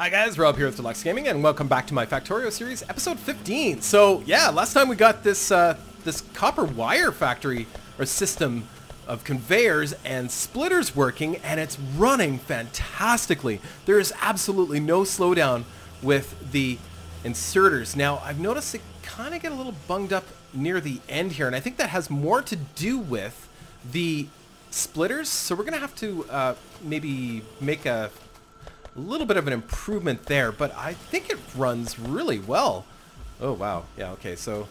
Hi guys, Rob here with Deluks Gaming, and welcome back to my Factorio series, episode 15. So yeah, last time we got this this copper wire factory or system of conveyors and splitters working, and it's running fantastically. There is absolutely no slowdown with the inserters. Now I've noticed it kind of get a little bunged up near the end here, and I think that has more to do with the splitters. So we're gonna have to maybe make a little bit of an improvement there, but I think it runs really well. Oh wow, yeah, okay, so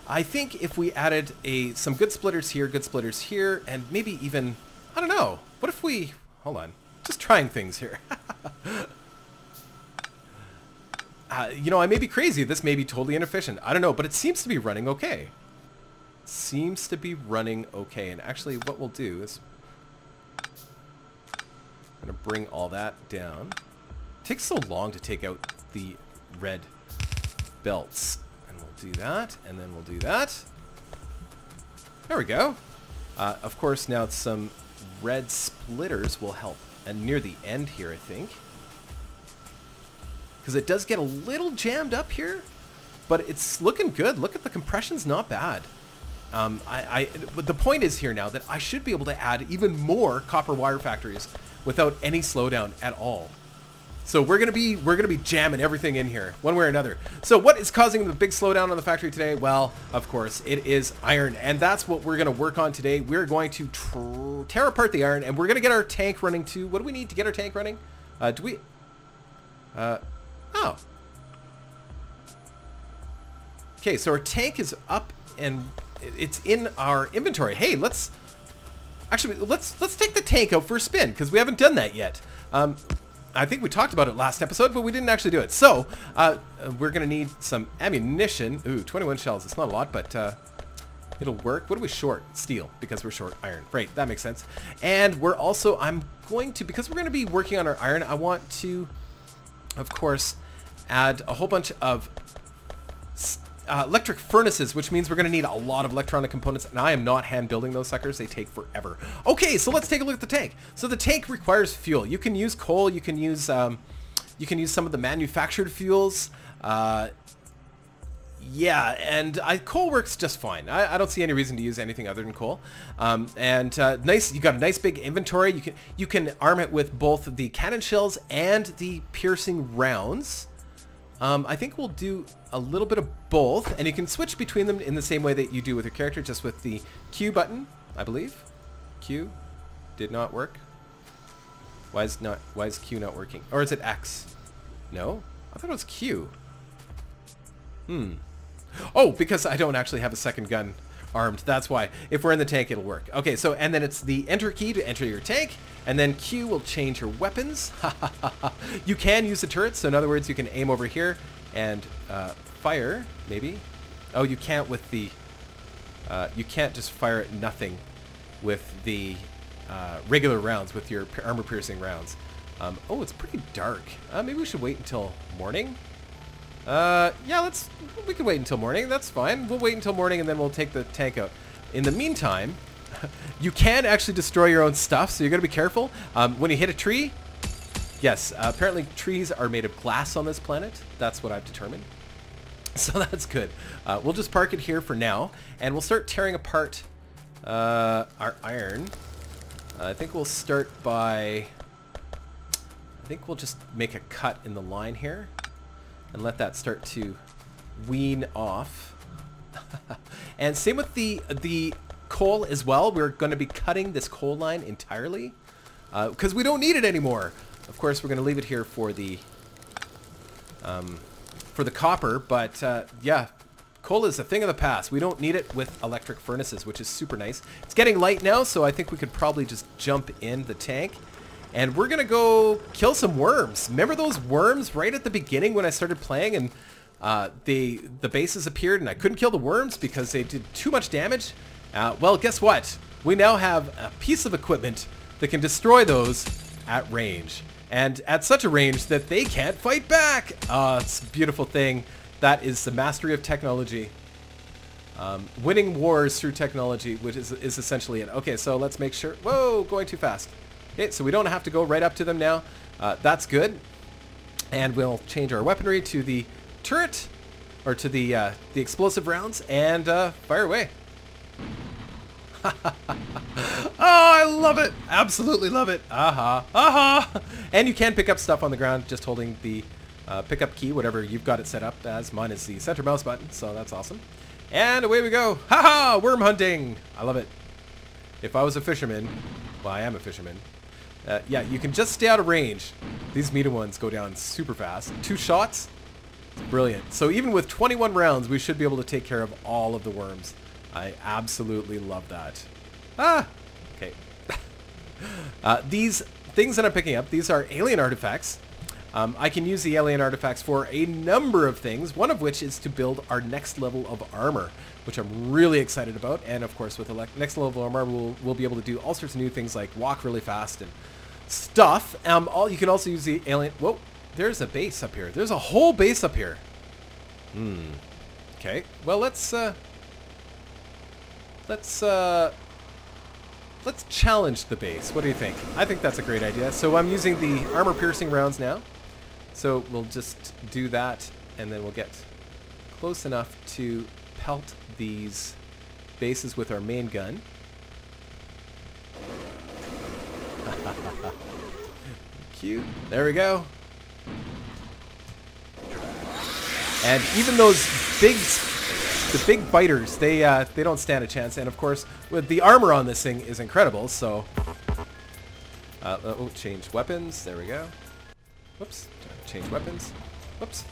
I think if we added some good splitters here, and maybe even, I don't know, what if we, hold on, just trying things here. You know, I may be crazy, this may be totally inefficient, I don't know, but it seems to be running okay. Seems to be running okay, and actually what we'll do is, I'm gonna bring all that down. It takes so long to take out the red belts. And we'll do that, and then we'll do that. There we go. Of course, now some red splitters will help. And near the end here, I think. Because it does get a little jammed up here, but it's looking good. Look at the compression's not bad. But the point is here now that I should be able to add even more copper wire factories without any slowdown at all. So we're gonna be jamming everything in here, one way or another. So what is causing the big slowdown on the factory today? Well, of course, it is iron, and that's what we're gonna work on today. We're going to tear apart the iron, and we're gonna get our tank running too. What do we need to get our tank running? Oh. Okay, so our tank is up, and it's in our inventory. Hey, let's take the tank out for a spin, because we haven't done that yet. I think we talked about it last episode, but we didn't actually do it. So, we're going to need some ammunition. Ooh, 21 shells. It's not a lot, but it'll work. What are we short? Steel, because we're short iron. Right, that makes sense. And we're also, because we're going to be working on our iron, I want to, of course, add a whole bunch of electric furnaces, which means we're going to need a lot of electronic components, and I am not hand building those suckers. They take forever. Okay, so let's take a look at the tank. So the tank requires fuel. You can use coal. You can use some of the manufactured fuels. Yeah, and coal works just fine. I don't see any reason to use anything other than coal. Nice. You got a nice big inventory. You can arm it with both the cannon shells and the piercing rounds. I think we'll do a little bit of both, and you can switch between them in the same way that you do with your character, just with the Q button, I believe. Q did not work. Why is Q not working? Or is it X? No? I thought it was Q. Oh, because I don't actually have a second gun armed. That's why. If we're in the tank, it'll work. Okay, so, and then it's the enter key to enter your tank, and then Q will change your weapons. You can use the turrets, so in other words, you can aim over here and fire, maybe. Oh, you can't with the, you can't just fire at nothing with the regular rounds, with your armor-piercing rounds. Oh, it's pretty dark. Maybe we should wait until morning. Yeah, we can wait until morning. That's fine. We'll wait until morning, and then we'll take the tank out. In the meantime, you can actually destroy your own stuff, so you got to be careful. When you hit a tree, yes, apparently trees are made of glass on this planet. That's what I've determined. So that's good. We'll just park it here for now, and we'll start tearing apart our iron. I think we'll start by, I think we'll just make a cut in the line here and let that start to wean off. And same with the coal as well. We're going to be cutting this coal line entirely because we don't need it anymore. Of course, we're going to leave it here for the copper, but yeah, coal is a thing of the past. We don't need it with electric furnaces, which is super nice. It's getting light now, so I think we could probably just jump in the tank. And we're going to go kill some worms. Remember those worms right at the beginning when I started playing, and the bases appeared and I couldn't kill the worms because they did too much damage? Well, guess what? We now have a piece of equipment that can destroy those at range. And at such a range that they can't fight back. It's a beautiful thing. That is the mastery of technology. Winning wars through technology, which is essentially it. Okay, so let's make sure. Whoa, going too fast. Okay, so we don't have to go right up to them now. That's good. And we'll change our weaponry to the turret, or to the explosive rounds, and fire away. Oh, I love it! Absolutely love it! Aha! Aha! And you can pick up stuff on the ground just holding the pickup key, whatever you've got it set up as. Mine is the center mouse button, so that's awesome. And away we go! Haha! Worm hunting! I love it. If I was a fisherman, well, I am a fisherman. Yeah, you can just stay out of range. These meaty ones go down super fast. 2 shots? Brilliant. So even with 21 rounds, we should be able to take care of all of the worms. I absolutely love that. Ah! Okay. These things that I'm picking up, these are alien artifacts. I can use the alien artifacts for a number of things, one of which is to build our next level of armor, which I'm really excited about. And of course, with the next level of armor, we'll be able to do all sorts of new things like walk really fast and stuff. You can also use the alien... Whoa, there's a base up here. There's a whole base up here. Okay, well, let's challenge the base. What do you think? I think that's a great idea. So I'm using the armor-piercing rounds now. So we'll just do that, and then we'll get close enough to pelt these bases with our main gun. Cute. There we go. And even those the big biters, they don't stand a chance. And of course, with the armor on this thing is incredible. So, oh, change weapons. There we go. Whoops. Change weapons. Whoops.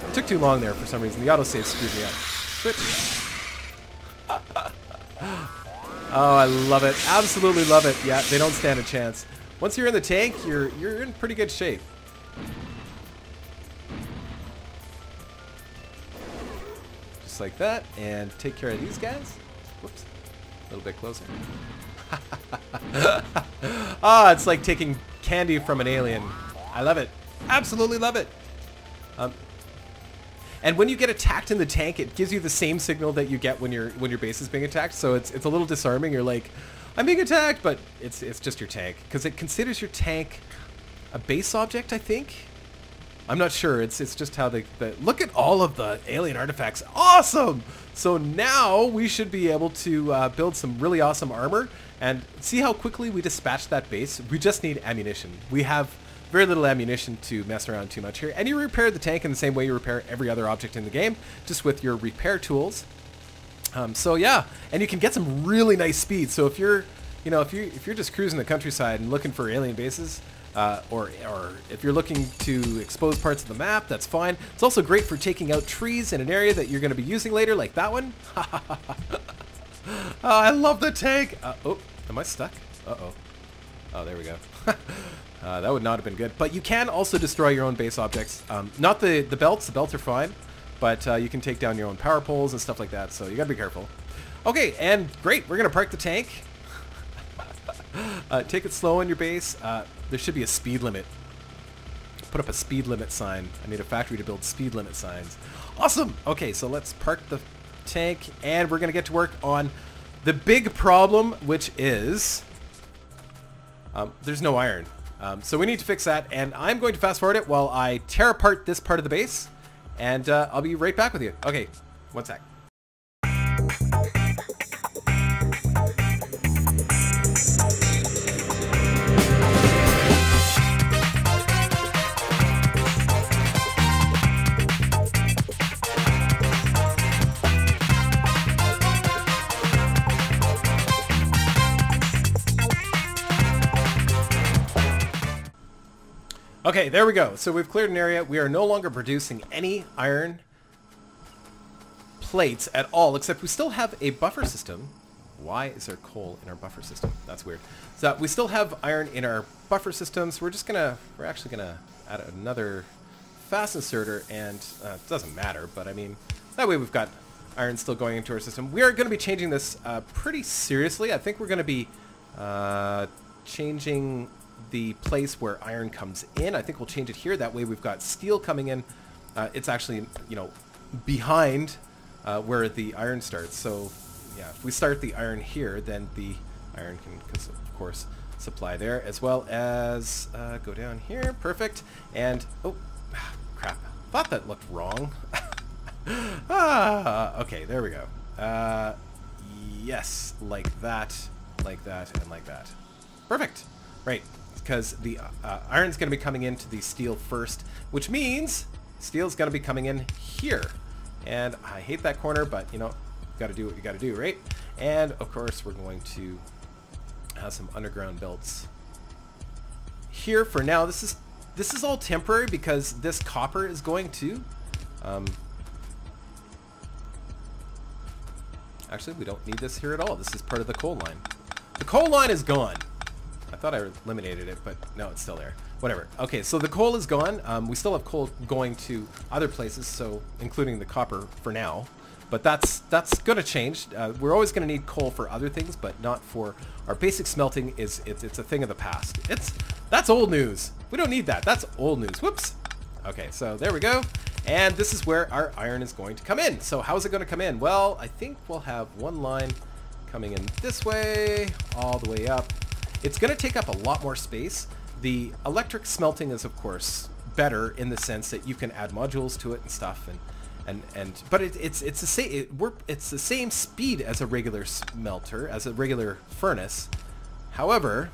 It took too long there for some reason. The autosave screwed me up. Switch. Oh, I love it. Absolutely love it. Yeah, they don't stand a chance. Once you're in the tank, you're in pretty good shape. Just like that, and take care of these guys. Whoops. A little bit closer. Ah, it's like taking candy from an alien. I love it. Absolutely love it. And when you get attacked in the tank, it gives you the same signal that you get when your base is being attacked. So it's a little disarming. You're like, I'm being attacked, but it's just your tank, because it considers your tank a base object, I think. I'm not sure. It's just how the look at all of the alien artifacts. Awesome. So now we should be able to build some really awesome armor and see how quickly we dispatch that base. We just need ammunition. We have very little ammunition to mess around too much here. And you repair the tank in the same way you repair every other object in the game, just with your repair tools. So yeah, and you can get some really nice speed. So if you're, if you're just cruising the countryside and looking for alien bases, or if you're looking to expose parts of the map, that's fine. It's also great for taking out trees in an area that you're going to be using later, like that one. Oh, I love the tank. Oh, am I stuck? Uh-oh. Oh, there we go. That would not have been good. But you can also destroy your own base objects. Not the belts. The belts are fine. But you can take down your own power poles and stuff like that. So you got to be careful. Okay, and great. We're going to park the tank. Take it slow on your base. There should be a speed limit. Put up a speed limit sign. I need a factory to build speed limit signs. Awesome. Okay, so let's park the tank. And we're going to get to work on the big problem, which is there's no iron. So we need to fix that, and I'm going to fast forward it while I tear apart this part of the base, and I'll be right back with you. Okay, one sec. Okay, there we go. So we've cleared an area. We are no longer producing any iron plates at all, except we still have a buffer system. Why is there coal in our buffer system? That's weird. So we still have iron in our buffer system, so we're actually gonna add another fast inserter, and it doesn't matter, but I mean, that way we've got iron still going into our system. We are gonna be changing this pretty seriously. I think we're gonna be changing the place where iron comes in. I think we'll change it here. That way we've got steel coming in. It's actually, behind where the iron starts. So yeah, if we start the iron here, then the iron can of course supply there, as well as go down here. Perfect. And oh, Crap. Thought that looked wrong. Okay, there we go. Yes, like that, and like that. Perfect. Right, because the iron's going to be coming into the steel first, which means steel's going to be coming in here. And I hate that corner, but, you know, you got to do what you got to do, right? And, of course, we're going to have some underground belts here for now. This is all temporary because this copper is going to... actually, we don't need this here at all. This is part of the coal line. The coal line is gone. I thought I eliminated it, but no, it's still there. Whatever. Okay, so the coal is gone. We still have coal going to other places, so including the copper for now. But that's going to change. We're always going to need coal for other things, but not for our basic smelting. It's a thing of the past. That's old news. We don't need that. That's old news. Whoops. Okay, so there we go. And this is where our iron is going to come in. So how is it going to come in? Well, I think we'll have one line coming in this way, all the way up. It's going to take up a lot more space. The electric smelting is, of course, better in the sense that you can add modules to it and stuff, but it's the same speed as a regular smelter, as a regular furnace. However,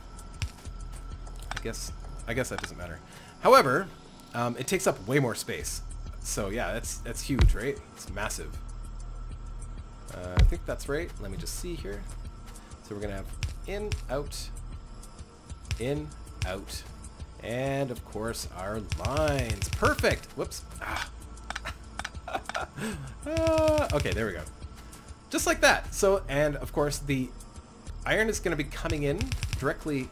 I guess that doesn't matter. However, it takes up way more space. So yeah, that's huge, right? It's massive. I think that's right. Let me just see here. So we're gonna have in, out, and of course our lines. Perfect. Whoops. Okay, there we go. Just like that. So, and of course the iron is gonna be coming in directly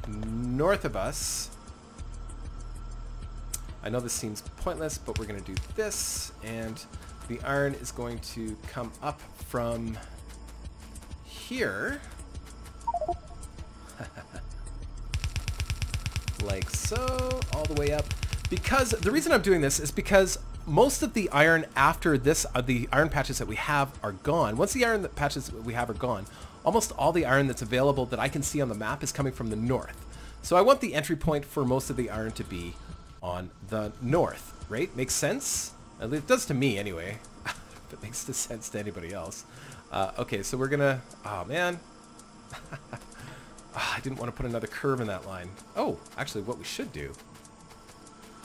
north of us. I know this seems pointless, but we're going to do this, and the iron is going to come up from here, like so, all the way up. Because the reason I'm doing this is because most of the iron after this, the iron patches that we have are gone. Once the iron patches that we have are gone, almost all the iron that's available that I can see on the map is coming from the north. So I want the entry point for most of the iron to be on the north, right? Makes sense? It does to me anyway. If it makes sense to anybody else. Okay, so we're gonna... Oh, man. I didn't want to put another curve in that line. Oh, actually, what we should do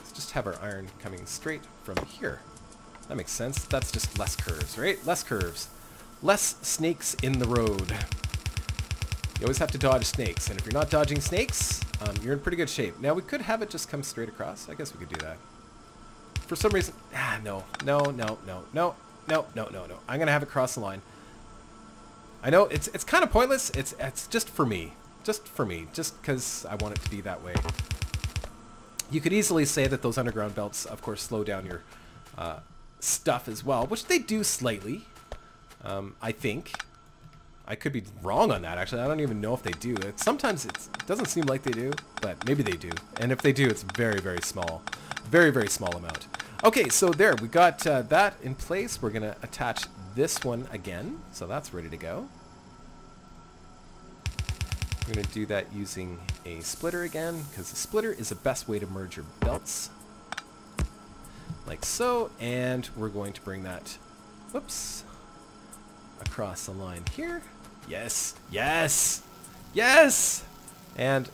is just have our iron coming straight from here. That makes sense. That's just less curves, right? Less curves. Less snakes in the road. You always have to dodge snakes, and if you're not dodging snakes, you're in pretty good shape. Now, we could have it just come straight across. I guess we could do that. For some reason... no. I'm going to have it cross the line. I know, it's kind of pointless. It's just for me. Just because I want it to be that way. You could easily say that those underground belts, of course, slow down your stuff as well, which they do slightly, I think. I could be wrong on that, actually. I don't even know if they do. Sometimes it doesn't seem like they do, but maybe they do. And if they do, it's very, very small. Very, very small amount. Okay, so there, we got that in place. We're going to attach this one again. So that's ready to go. We're going to do that using a splitter again, because the splitter is the best way to merge your belts. Like so. And we're going to bring that, whoops, across the line here. Yes, yes, yes! And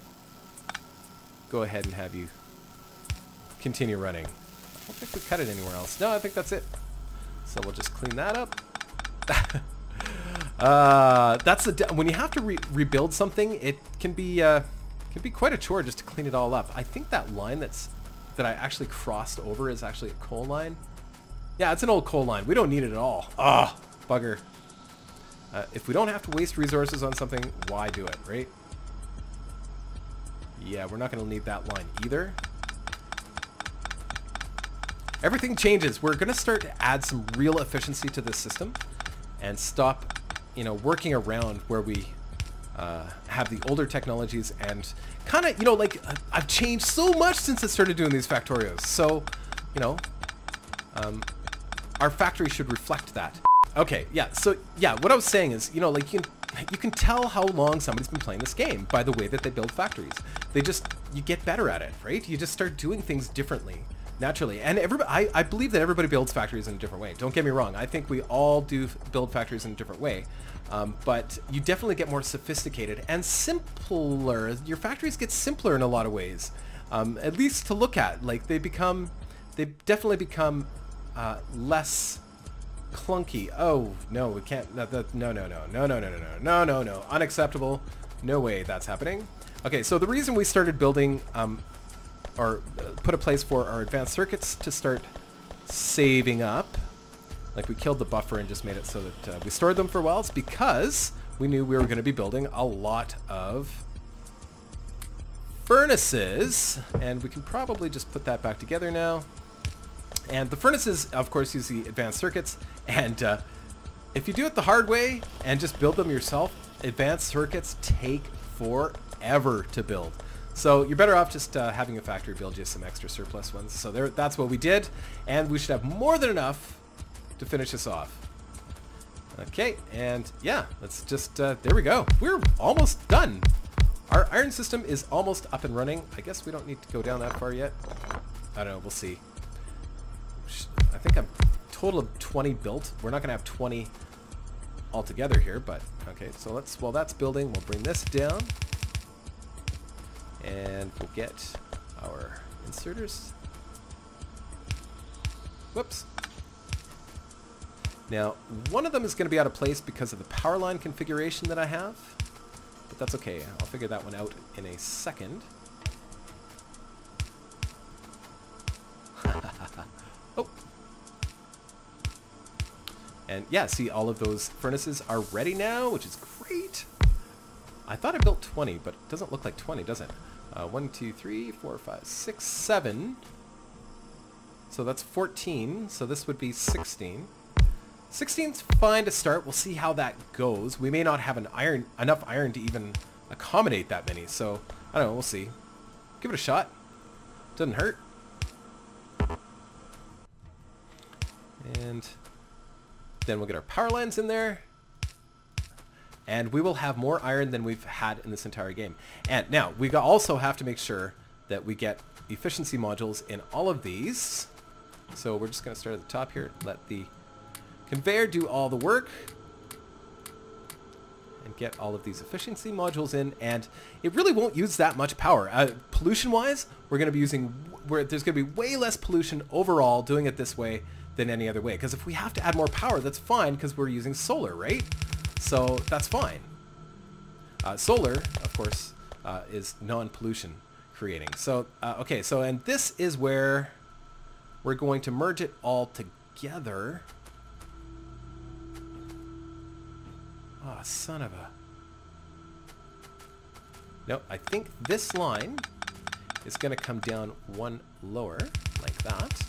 go ahead and have you continue running. I don't think we cut it anywhere else. No, I think that's it. So we'll just clean that up. That's when you have to rebuild something, it can be quite a chore just to clean it all up. I think that line that I actually crossed over is actually a coal line. Yeah, it's an old coal line. We don't need it at all. Ah, bugger. If we don't have to waste resources on something, why do it, right? Yeah, we're not going to need that line either. Everything changes. We're going to start to add some real efficiency to this system and stop, working around where we have the older technologies and kind of, like I've changed so much since I started doing these Factorios. So, our factory should reflect that. Okay, yeah, so, yeah, what I was saying is, like, you can tell how long somebody's been playing this game by the way that they build factories. You get better at it, right? You just start doing things differently. naturally. And everybody, I believe that everybody builds factories in a different way. Don't get me wrong. I think we all do build factories in a different way. But you definitely get more sophisticated and simpler. Your factories get simpler in a lot of ways, at least to look at. Like they definitely become less clunky. Oh no, we can't. No, unacceptable. No way that's happening. Okay, so the reason we started building or put a place for our advanced circuits to start saving up, like we killed the buffer and just made it so that we stored them for a while, it's because we knew we were going to be building a lot of furnaces, and we can probably just put that back together now. And the furnaces, of course, use the advanced circuits, and if you do it the hard way and just build them yourself, advanced circuits take forever to build. So you're better off just having a factory build you some extra surplus ones. So that's what we did, and we should have more than enough to finish this off. Okay, and yeah, let's just, there we go. We're almost done. Our iron system is almost up and running. I guess we don't need to go down that far yet. I don't know, we'll see. I think I'm total of 20 built. We're not gonna have 20 altogether here, but okay, so let's, while that's building, we'll bring this down. And we'll get our inserters. Whoops. Now, one of them is going to be out of place because of the power line configuration that I have. But that's okay. I'll figure that one out in a second. Oh. And yeah, see, all of those furnaces are ready now, which is great. I thought I built 20, but it doesn't look like 20, does it? 1, 2, 3, 4, 5, 6, 7. So that's 14. So this would be 16. 16's fine to start. We'll see how that goes. We may not have enough iron to even accommodate that many. So I don't know. We'll see. Give it a shot. Doesn't hurt. And then we'll get our power lines in there. And we will have more iron than we've had in this entire game. And now, we also have to make sure that we get efficiency modules in all of these. So we're just going to start at the top here. Let the conveyor do all the work. And get all of these efficiency modules in. And it really won't use that much power. Pollution-wise, we're going to be using... there's going to be way less pollution overall doing it this way than any other way. Because if we have to add more power, that's fine because we're using solar, right? So that's fine. Solar, of course, is non-pollution creating. So, okay, so and this is where we're going to merge it all together. Oh, son of a... No, I think this line is going to come down one lower, like that.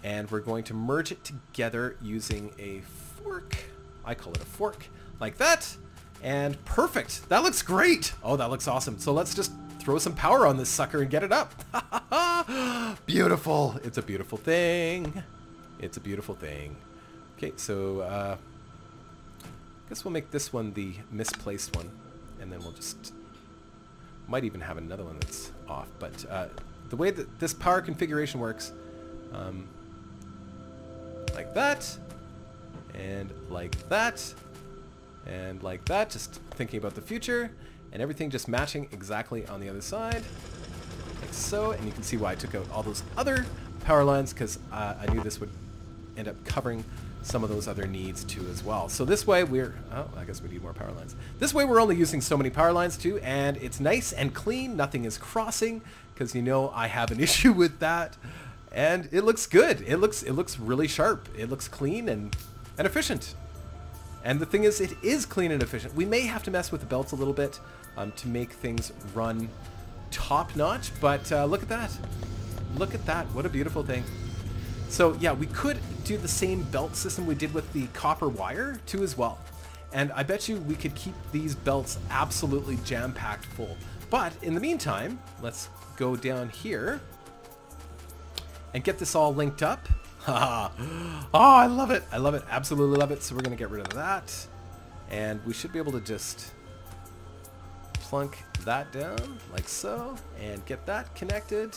And we're going to merge it together using a fork. I call it a fork, like that. And perfect. That looks great. Oh, that looks awesome. So let's just throw some power on this sucker and get it up. Beautiful. It's a beautiful thing. It's a beautiful thing. Okay, so I guess we'll make this one the misplaced one. And then we'll just... might even have another one that's off. But the way that this power configuration works... like that. And like that. And like that. Just thinking about the future. And everything just matching exactly on the other side. Like so. And you can see why I took out all those other power lines, because I knew this would end up covering some of those other needs too as well. So this way we're... oh, I guess we need more power lines. This way we're only using so many power lines too, and it's nice and clean. Nothing is crossing, because you know I have an issue with that. And it looks good. It looks really sharp. It looks clean and efficient. And the thing is, it is clean and efficient. We may have to mess with the belts a little bit to make things run top-notch, but look at that. Look at that. What a beautiful thing. So yeah, we could do the same belt system we did with the copper wire too as well. And I bet you we could keep these belts absolutely jam-packed full. But in the meantime, let's go down here and get this all linked up. Oh, I love it. I love it. Absolutely love it. So we're going to get rid of that. And we should be able to just plunk that down like so and get that connected.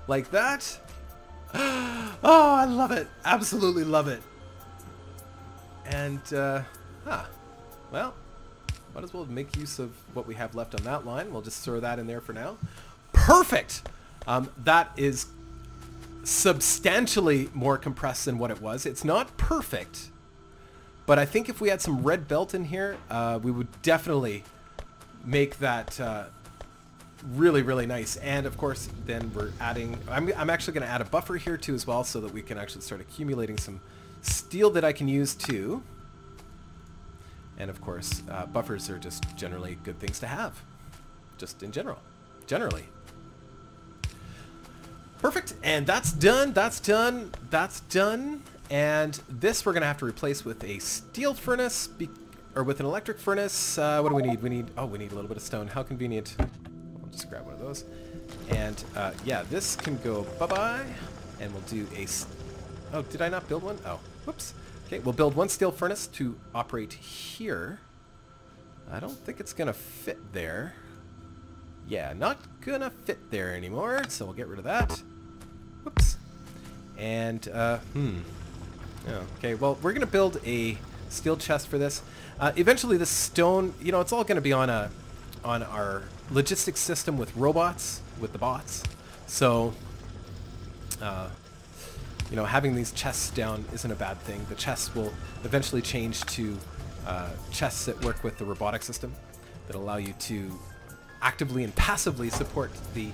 Like that. Oh, I love it. Absolutely love it. And, well, might as well make use of what we have left on that line. We'll just throw that in there for now. Perfect! That is substantially more compressed than what it was. It's not perfect, but I think if we had some red belt in here, we would definitely make that really, really nice. And of course, then we're adding, I'm actually going to add a buffer here too as well, so that we can actually start accumulating some steel that I can use too. And of course, buffers are just generally good things to have, just in general, generally. Perfect, and that's done, that's done, that's done. And this we're gonna have to replace with a steel furnace, or with an electric furnace. What do we need? We need a little bit of stone. How convenient. I'll just grab one of those. And yeah, this can go bye-bye. And we'll do a, oh, did I not build one? Oh, whoops. Okay, we'll build one steel furnace to operate here. I don't think it's gonna fit there. Yeah, not gonna fit there anymore, so we'll get rid of that. Whoops. And, okay, well, we're gonna build a steel chest for this. Eventually this stone, you know, it's all gonna be on our logistics system with robots, with the bots. So, you know, having these chests down isn't a bad thing. The chests will eventually change to chests that work with the robotic system that allow you to actively and passively support the...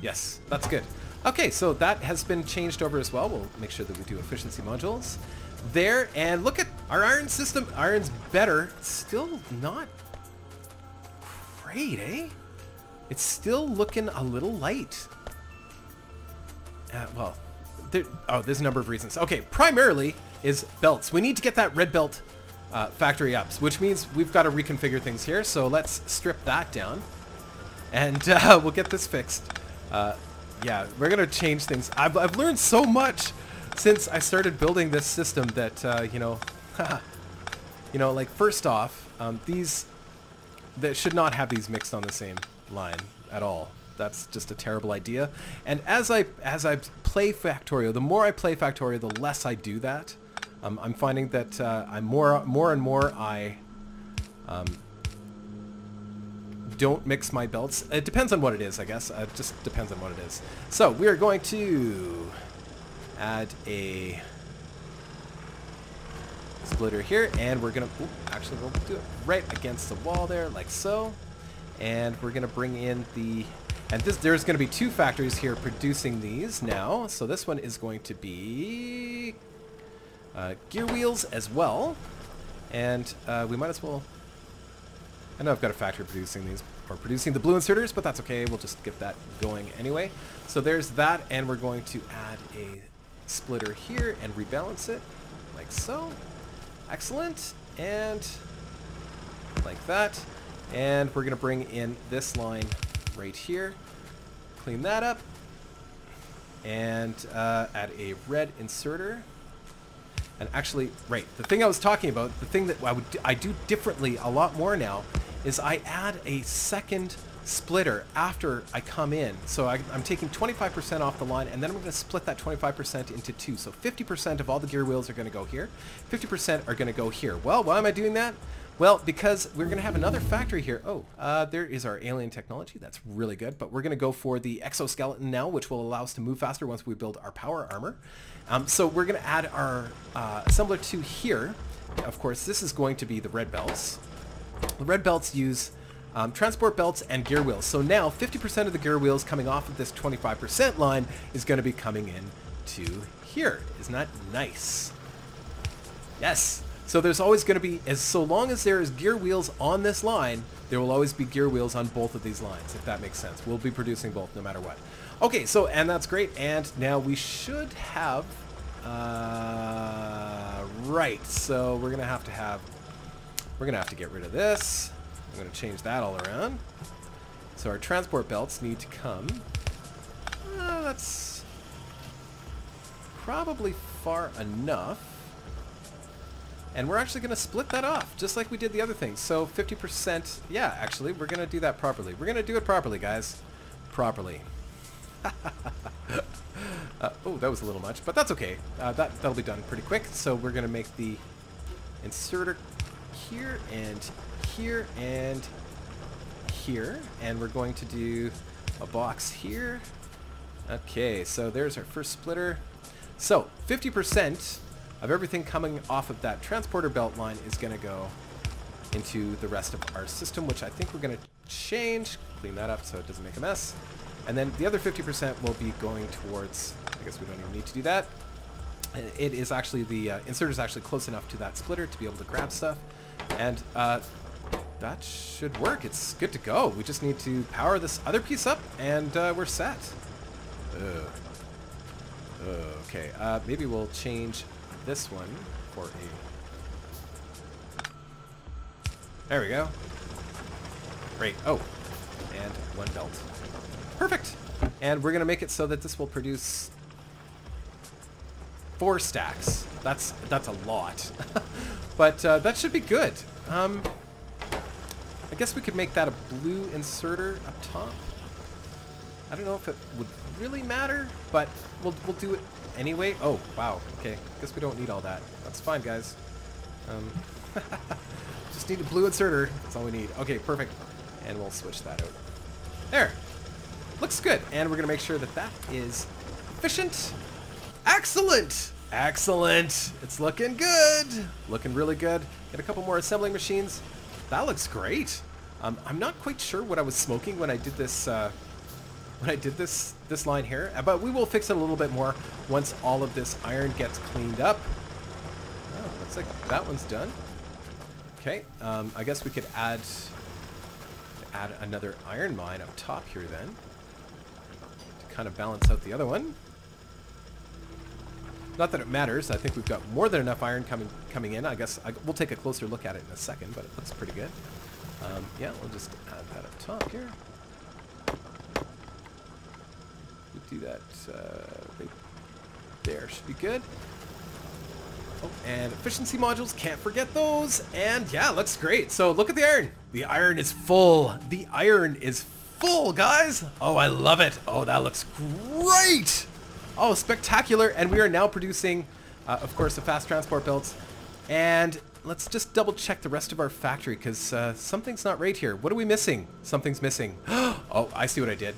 Yes, that's good. Okay, so that has been changed over as well. We'll make sure that we do efficiency modules there. And look at our iron system. Iron's better. It's still not great, eh? It's still looking a little light. Well, there's a number of reasons. Okay, primarily is belts. We need to get that red belt factory ups, which means we've got to reconfigure things here. So let's strip that down, and we'll get this fixed. Yeah, we're gonna change things. I've learned so much since I started building this system that you know, you know, like first off, these that should not have these mixed on the same line at all. That's just a terrible idea. And as I play Factorio, the more I play Factorio, the less I do that. I'm finding that I'm more and more I don't mix my belts. It depends on what it is, I guess. It just depends on what it is. So we are going to add a splitter here, and we're gonna actually we'll do it right against the wall there, like so. And we're gonna bring in the, and there's gonna be two factories here producing these now. So this one is going to be gear wheels as well, and we might as well. I know I've got a factory producing these, or producing the blue inserters, but that's okay. We'll just get that going anyway. So there's that, and we're going to add a splitter here and rebalance it, like so. Excellent, and like that. And we're going to bring in this line right here, clean that up, and add a red inserter. And actually, right, the thing I was talking about, the thing that I do differently a lot more now, is I add a second splitter after I come in. So I'm taking 25% off the line, and then I'm going to split that 25% into two. So 50% of all the gear wheels are going to go here, 50% are going to go here. Well, why am I doing that? Well, because we're going to have another factory here. Oh, there is our alien technology. That's really good. But we're going to go for the exoskeleton now, which will allow us to move faster once we build our power armor. So we're going to add our assembler 2 here. Of course, this is going to be the red belts. The red belts use transport belts and gear wheels. So now 50% of the gear wheels coming off of this 25% line is going to be coming in to here. Isn't that nice? Yes. So there's always going to be, so long as there is gear wheels on this line, there will always be gear wheels on both of these lines, if that makes sense. We'll be producing both no matter what. Okay, so, and that's great. And now we should have, right. So we're going to have to get rid of this. I'm going to change that all around. So our transport belts need to come. That's probably far enough. And we're actually going to split that off, just like we did the other things. So 50%, yeah, actually, we're going to do that properly. We're going to do it properly, guys. Properly. Oh, that was a little much, but that's okay. That'll be done pretty quick. So we're going to make the inserter here and here and here. And we're going to do a box here. Okay, so there's our first splitter. So 50% of everything coming off of that transporter belt line is going to go into the rest of our system, which I think we're going to change, clean that up so it doesn't make a mess. And then the other 50% will be going towards, I guess we don't even need to do that. And it is actually, the inserter is actually close enough to that splitter to be able to grab stuff. And that should work. It's good to go. We just need to power this other piece up and we're set. Okay, maybe we'll change this one for a... There we go. Great. Oh, and one belt. Perfect. And we're going to make it so that this will produce 4 stacks. That's a lot. But that should be good. I guess we could make that a blue inserter up top. I don't know if it would really matter, but we'll do it anyway. Oh, wow. Okay. Guess we don't need all that. That's fine, guys. Just need a blue inserter. That's all we need. Okay, perfect. And we'll switch that out. There. Looks good. And we're going to make sure that that is efficient. Excellent. Excellent. It's looking good. Looking really good. Get a couple more assembling machines. That looks great. I'm not quite sure what I was smoking when I did this this line here, but we will fix it a little bit more once all of this iron gets cleaned up. Oh, looks like that one's done. Okay, I guess we could add another iron mine up top here then, to kind of balance out the other one. Not that it matters. I think we've got more than enough iron coming in. I guess we'll take a closer look at it in a second, but it looks pretty good. Yeah, we'll just add that up top here. We'll do that right there. Should be good. Oh, and efficiency modules, can't forget those. And yeah, looks great. So look at the iron. The iron is full. The iron is full, guys. Oh, I love it. Oh, that looks great. Oh, spectacular. And we are now producing, of course, the fast transport belts. And let's just double check the rest of our factory because something's not right here. What are we missing? Something's missing. Oh, I see what I did.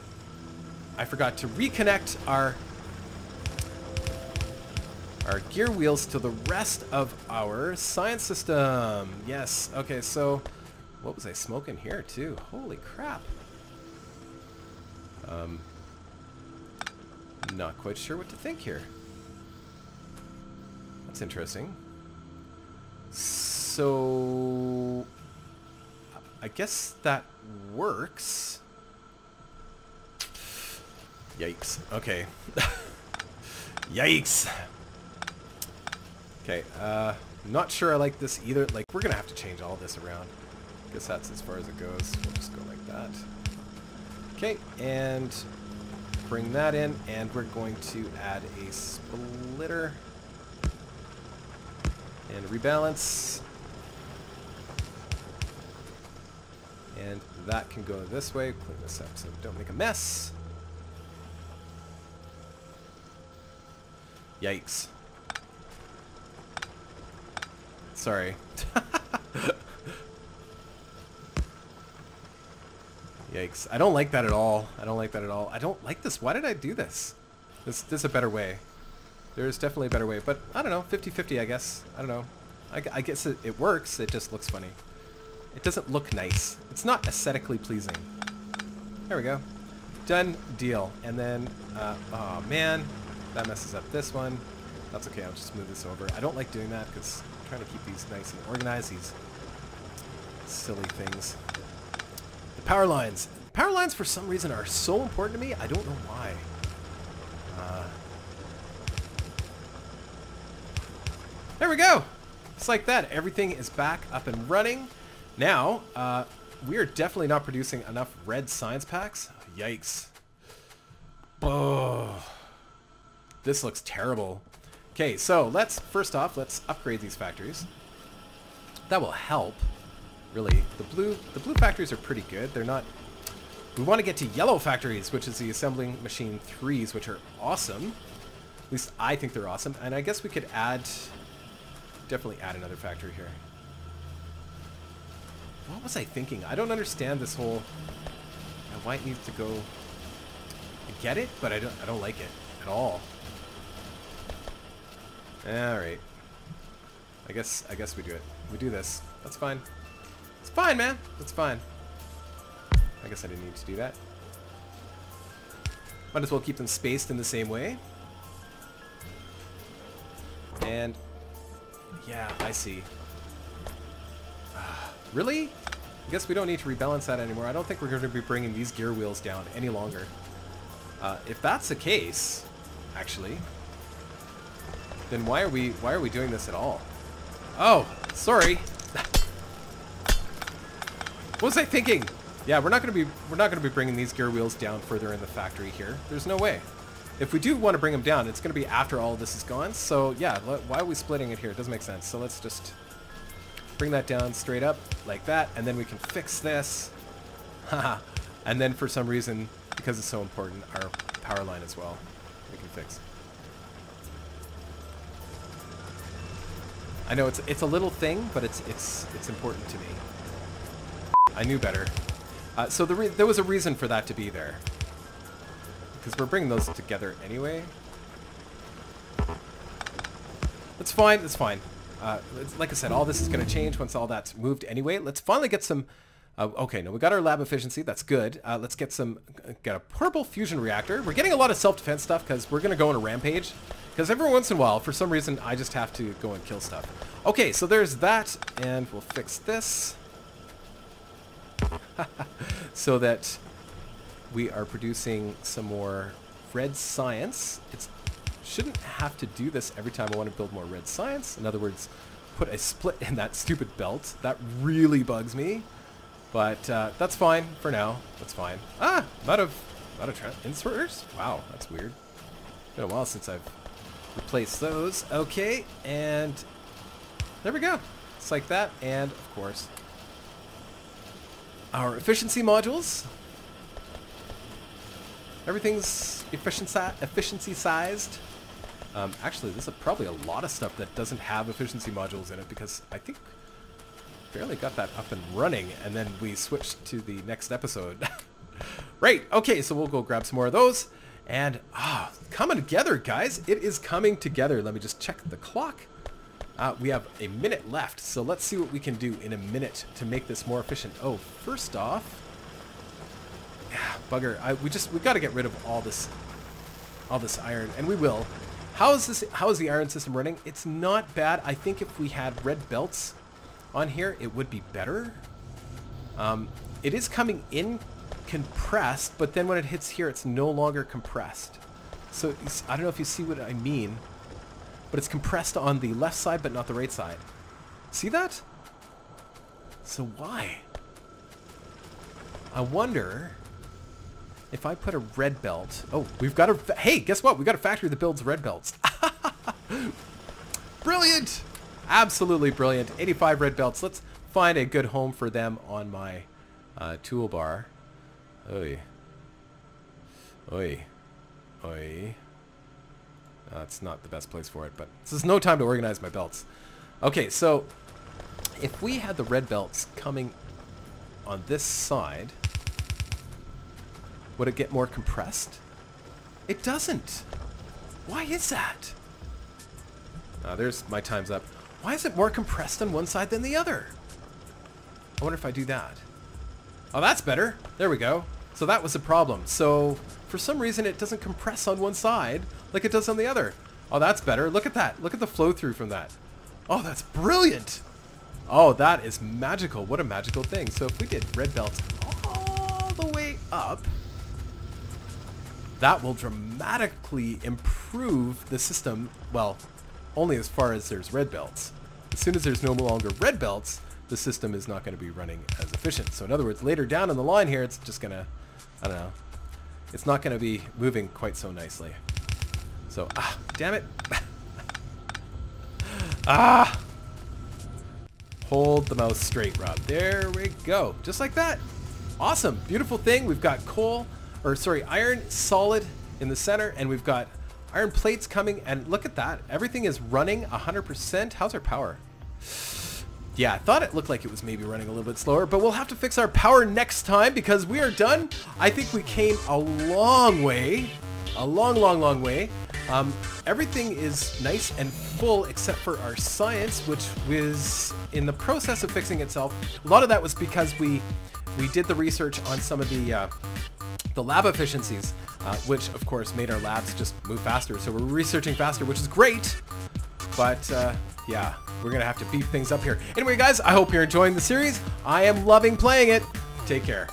I forgot to reconnect our gear wheels to the rest of our science system. Yes. Okay, so what was I smoking here too? Holy crap. Not quite sure what to think here. That's interesting. So I guess that works. Yikes. Okay. Yikes. Okay, not sure I like this either. Like, we're gonna have to change all this around. Guess that's as far as it goes. We'll just go like that. Okay, and bring that in, and we're going to add a splitter and rebalance. And that can go this way. Clean this up so we don't make a mess. Yikes. Sorry. Yikes. I don't like that at all. I don't like that at all. I don't like this. Why did I do this? This is a better way. There is definitely a better way. But I don't know. 50-50, I guess. I don't know. I guess it works. It just looks funny. It doesn't look nice. It's not aesthetically pleasing. There we go. Done deal. And then, oh man, that messes up this one. That's okay. I'll just move this over. I don't like doing that because I'm trying to keep these nice and organized. These silly things. The power lines. Power lines, for some reason, are so important to me. I don't know why. There we go. Just like that. Everything is back up and running. Now, we are definitely not producing enough red science packs. Yikes. Oh, this looks terrible. Okay, so first off, let's upgrade these factories. That will help. Really, the blue factories are pretty good. They're not We want to get to yellow factories, which is the assembling machine 3s, which are awesome. At least I think they're awesome. And I guess we could definitely add another factory here. What was I thinking? I don't understand this whole why it needs to go. I get it, but I don't like it at all. All right. I guess we do it. We do this. That's fine. It's fine, man. It's fine. I guess I didn't need to do that. Might as well keep them spaced in the same way. And yeah, I see. Really? I guess we don't need to rebalance that anymore. I don't think we're going to be bringing these gear wheels down any longer. If that's the case, actually, then why are we doing this at all? Oh, sorry. What was I thinking? Yeah, we're not going to be bringing these gear wheels down further in the factory here. There's no way. If we do want to bring them down, it's going to be after all of this is gone. So yeah, why are we splitting it here? It doesn't make sense. So let's just bring that down straight up like that, and then we can fix this. Haha. And then for some reason, because it's so important, our power line as well, we can fix. I know it's a little thing, but it's important to me. I knew better. So there was a reason for that to be there, because we're bringing those together anyway. That's fine. That's fine. Like I said, all this is going to change once all that's moved anyway. Let's finally get some... okay, no, we got our lab efficiency. That's good. Let's get a portable fusion reactor. We're getting a lot of self-defense stuff because we're going to go on a rampage. Because every once in a while, for some reason, I just have to go and kill stuff. Okay, so there's that, and we'll fix this. So that we are producing some more red science. It shouldn't have to do this every time I want to build more red science. In other words, put a split in that stupid belt. That really bugs me. But that's fine for now. That's fine. Ah, I'm out of inserters? Wow, that's weird. Been a while since I've replaced those. Okay, and there we go. It's like that, and of course, our efficiency modules. Everything's efficiency sized. Actually, this is probably a lot of stuff that doesn't have efficiency modules in it, because I think barely got that up and running, and then we switched to the next episode. Right, okay, so we'll go grab some more of those. And, coming together, guys. It is coming together. Let me just check the clock. We have a minute left, so let's see what we can do in a minute to make this more efficient. Oh, first off, bugger, we got to get rid of all this iron, and we will. How is the iron system running? It's not bad. I think if we had red belts on here, it would be better. It is coming in compressed, but then when it hits here, it's no longer compressed. So I don't know if you see what I mean, but it's compressed on the left side, but not the right side. See that? So why? I wonder if I put a red belt. Oh, we've got a... Hey, guess what? We got a factory that builds red belts. Brilliant! Absolutely brilliant. 85 red belts. Let's find a good home for them on my toolbar. Oi. Oi. Oi. That's not the best place for it, but this is no time to organize my belts. Okay, so if we had the red belts coming on this side, would it get more compressed? It doesn't. Why is that? There's my time's up. Why is it more compressed on one side than the other? I wonder if I do that. Oh, that's better. There we go. So that was the problem. So for some reason it doesn't compress on one side like it does on the other. Oh, that's better. Look at that. Look at the flow through from that. Oh, that's brilliant. Oh, that is magical. What a magical thing. So if we did red belts all the way up, that will dramatically improve the system. Well, only as far as there's red belts. As soon as there's no longer red belts, the system is not going to be running as efficient. So in other words, later down in the line here, it's just going to, I don't know, it's not going to be moving quite so nicely. So, damn it. Hold the mouse straight, Rob. There we go. Just like that. Awesome. Beautiful thing. We've got iron solid in the center, and we've got iron plates coming, and look at that. Everything is running 100%. How's our power? Yeah, I thought it looked like it was maybe running a little bit slower, but we'll have to fix our power next time because we are done. I think we came a long way. A long way. Everything is nice and full except for our science, which was in the process of fixing itself. A lot of that was because we did the research on some of the lab efficiencies, which of course made our labs just move faster. So we're researching faster, which is great. But yeah, we're gonna have to beef things up here. Anyway, guys, I hope you're enjoying the series. I am loving playing it. Take care.